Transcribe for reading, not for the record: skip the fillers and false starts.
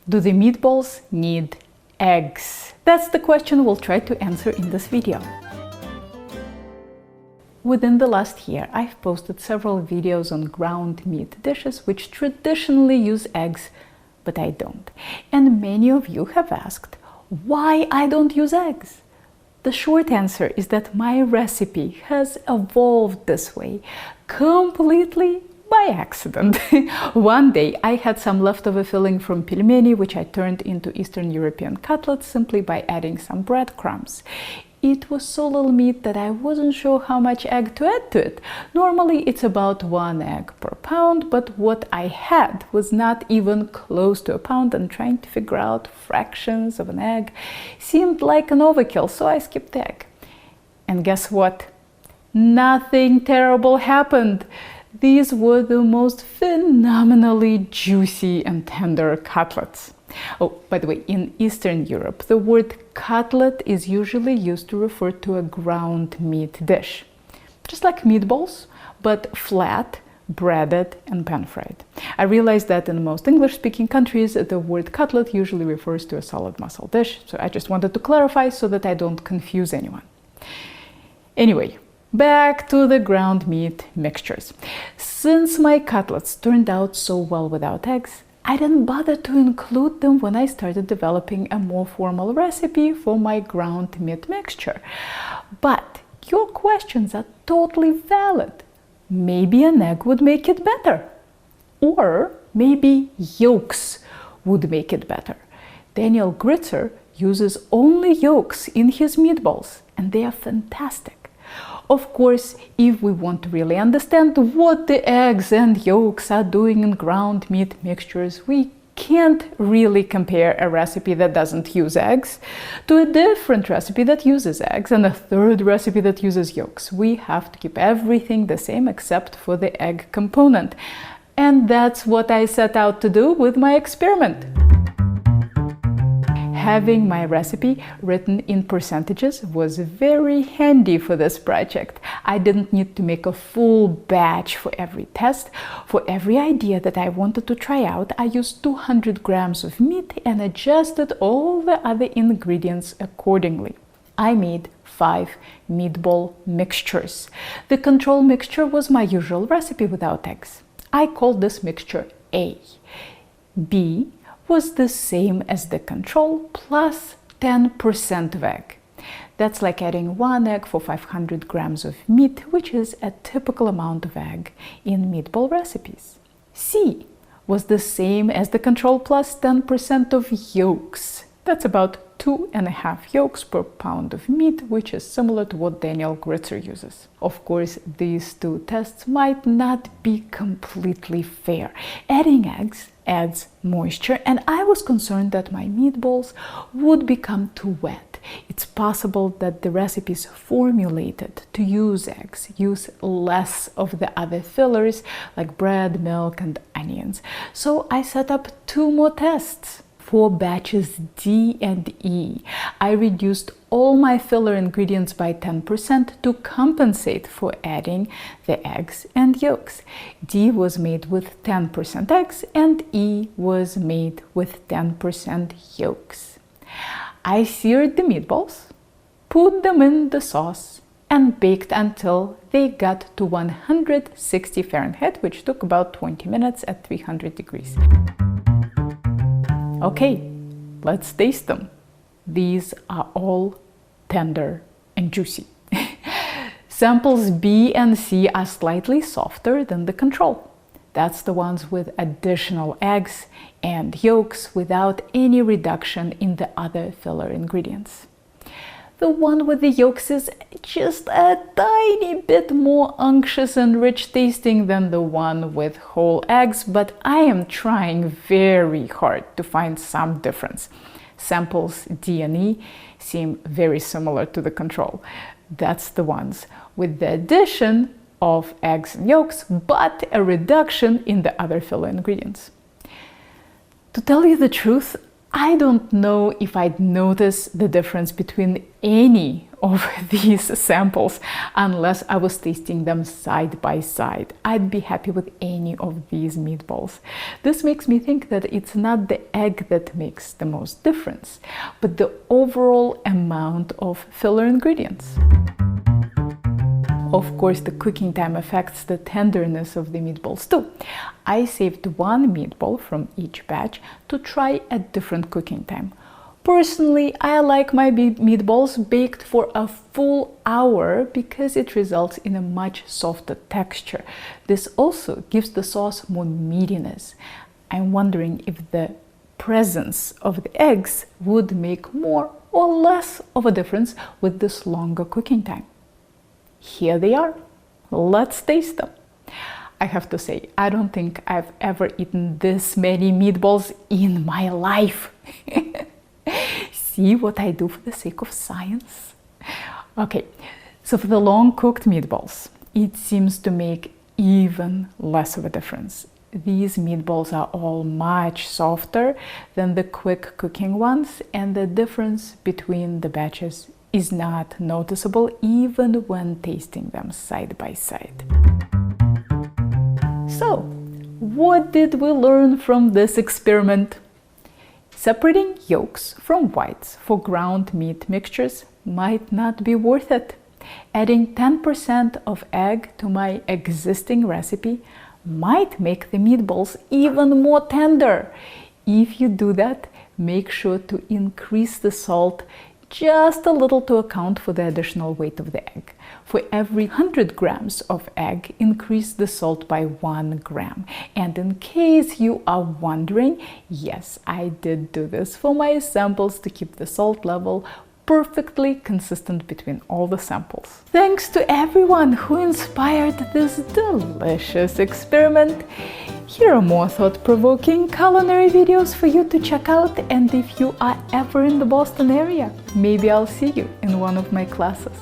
Do the meatballs need eggs? That's the question we'll try to answer in this video. Within the last year, I've posted several videos on ground meat dishes which traditionally use eggs, but I don't. And many of you have asked why I don't use eggs. The short answer is that my recipe has evolved this way completely by accident. One day I had some leftover filling from pelmeni, which I turned into Eastern European cutlets simply by adding some breadcrumbs. It was so little meat that I wasn't sure how much egg to add to it. Normally it's about 1 egg per pound, but what I had was not even close to a pound, and trying to figure out fractions of an egg seemed like an overkill, so I skipped the egg. And guess what? Nothing terrible happened. These were the most phenomenally juicy and tender cutlets. Oh, by the way, in Eastern Europe, the word cutlet is usually used to refer to a ground meat dish. Just like meatballs, but flat, breaded, and pan-fried. I realize that in most English-speaking countries, the word cutlet usually refers to a solid muscle dish, so I just wanted to clarify so that I don't confuse anyone. Anyway, back to the ground meat mixtures. Since my cutlets turned out so well without eggs, I didn't bother to include them when I started developing a more formal recipe for my ground meat mixture. But your questions are totally valid. Maybe an egg would make it better. Or maybe yolks would make it better. Daniel Gritzer uses only yolks in his meatballs, and they are fantastic. Of course, if we want to really understand what the eggs and yolks are doing in ground meat mixtures, we can't really compare a recipe that doesn't use eggs to a different recipe that uses eggs and a third recipe that uses yolks. We have to keep everything the same except for the egg component. And that's what I set out to do with my experiment. Having my recipe written in percentages was very handy for this project. I didn't need to make a full batch for every test. For every idea that I wanted to try out, I used 200 grams of meat and adjusted all the other ingredients accordingly. I made 5 meatball mixtures. The control mixture was my usual recipe without eggs. I called this mixture A. B was the same as the control plus 10% of egg. That's like adding 1 egg for 500 grams of meat, which is a typical amount of egg in meatball recipes. C was the same as the control plus 10% of yolks. That's about 2.5 yolks per pound of meat, which is similar to what Daniel Gritzer uses. Of course, these two tests might not be completely fair. Adding eggs adds moisture, and I was concerned that my meatballs would become too wet. It's possible that the recipes formulated to use eggs use less of the other fillers like bread, milk, and onions. So I set up 2 more tests. For batches D and E, I reduced all my filler ingredients by 10% to compensate for adding the eggs and yolks. D was made with 10% eggs and E was made with 10% yolks. I seared the meatballs, put them in the sauce, and baked until they got to 160 Fahrenheit, which took about 20 minutes at 300 degrees. Okay, let's taste them. These are all tender and juicy. Samples B and C are slightly softer than the control. That's the ones with additional eggs and yolks without any reduction in the other filler ingredients. The one with the yolks is just a tiny bit more unctuous and rich tasting than the one with whole eggs, but I am trying very hard to find some difference. Samples D and E seem very similar to the control. That's the ones with the addition of eggs and yolks, but a reduction in the other filler ingredients. To tell you the truth, I don't know if I'd notice the difference between any of these samples unless I was tasting them side by side. I'd be happy with any of these meatballs. This makes me think that it's not the egg that makes the most difference, but the overall amount of filler ingredients. Of course, the cooking time affects the tenderness of the meatballs too. I saved one meatball from each batch to try a different cooking time. Personally, I like my meatballs baked for a full hour because it results in a much softer texture. This also gives the sauce more meatiness. I'm wondering if the presence of the eggs would make more or less of a difference with this longer cooking time. Here they are. Let's taste them. I have to say, I don't think I've ever eaten this many meatballs in my life. See what I do for the sake of science? Okay, so for the long-cooked meatballs, it seems to make even less of a difference. These meatballs are all much softer than the quick cooking ones, and the difference between the batches is not noticeable even when tasting them side by side. So, what did we learn from this experiment? Separating yolks from whites for ground meat mixtures might not be worth it. Adding 10% of egg to my existing recipe might make the meatballs even more tender. If you do that, make sure to increase the salt just a little to account for the additional weight of the egg. For every 100 grams of egg, increase the salt by 1 gram. And in case you are wondering, yes, I did do this for my samples to keep the salt level perfectly consistent between all the samples. Thanks to everyone who inspired this delicious experiment. Here are more thought-provoking culinary videos for you to check out, and if you are ever in the Boston area, maybe I'll see you in one of my classes.